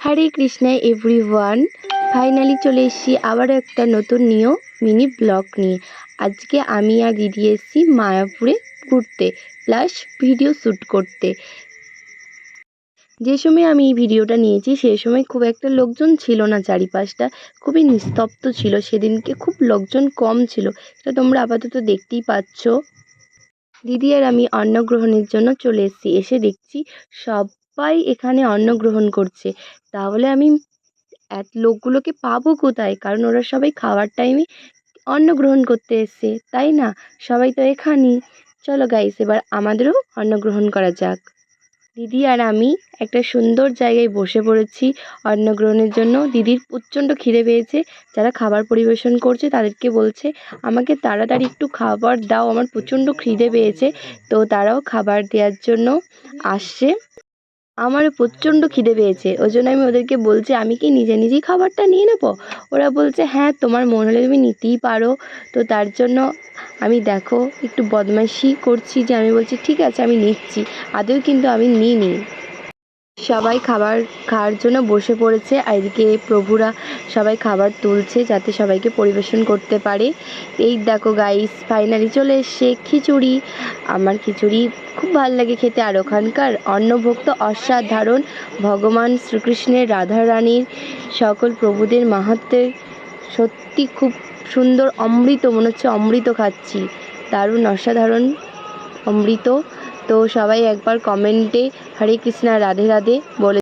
হরে Krishna everyone, finally চলে এসেছি আবারও একটা নতুন মিনি ব্লগ নিয়ে। আজকে আমি আর দিদি এসেছি মায়াপুরে ঘুরতে প্লাস ভিডিও শ্যুট করতে। যে সময় আমি এই ভিডিওটা নিয়েছি সেই সময় খুব একটা লোকজন ছিল না, চারিপাশটা খুবই নিস্তব্ধ ছিল। সেদিনকে খুব লোকজন কম ছিল, সেটা তোমরা আপাতত দেখতেই পাচ্ছ। দিদি আর আমি অন্নগ্রহণের জন্য চলে এসেছি। এসে দেখছি সবাই এখানে অন্ন গ্রহণ করছে। তাহলে আমি লোকগুলোকে পাবো কোথায়? কারণ ওরা সবাই খাওয়ার টাইমে অন্ন গ্রহণ করতে এসছে, তাই না? সবাই তো এখানেই। চলো গাইস, এবার আমাদেরও অন্ন গ্রহণ করা যাক। দিদি আর আমি একটা সুন্দর জায়গায় বসে পড়েছি অন্ন গ্রহণের জন্য। দিদির প্রচণ্ড খিদে পেয়েছে। যারা খাবার পরিবেশন করছে তাদেরকে বলছে আমাকে তাড়াতাড়ি একটু খাবার দাও, আমার প্রচণ্ড খিদে পেয়েছে। তো তারাও খাবার দেওয়ার জন্য আসছে। আমারও প্রচণ্ড খিদে পেয়েছে, ওই জন্য আমি ওদেরকে বলছি আমি কি নিজে নিজেই খাবারটা নিয়ে নেবো? ওরা বলছে হ্যাঁ, তোমার মন হলে তুমি নিতেই পারো। তো তার জন্য আমি দেখো একটু বদমাইশি করছি, যে আমি বলছি ঠিক আছে আমি নিচ্ছি, আদৌ কিন্তু আমি নিইনি। সবাই খাবার খাওয়ার জন্য বসে পড়েছে, আর এদিকে প্রভুরা সবাই খাবার তুলছে যাতে সবাইকে পরিবেশন করতে পারে। এই দেখো গাইস, ফাইনালি চলে এসছে খিচুড়ি। আমার খিচুড়ি খুব ভালো লাগে খেতে, আর ওখানকার অন্নভোগ তো অসাধারণ। ভগবান শ্রীকৃষ্ণের, রাধারানীর, সকল প্রভুদের মাহাত্ম্যের সত্যি খুব সুন্দর। অমৃত, মনে হচ্ছে অমৃত খাচ্ছি, দারুণ অসাধারণ অমৃত। তো সবাই একবার কমেন্টে হরে কৃষ্ণা রাধে রাধে বলে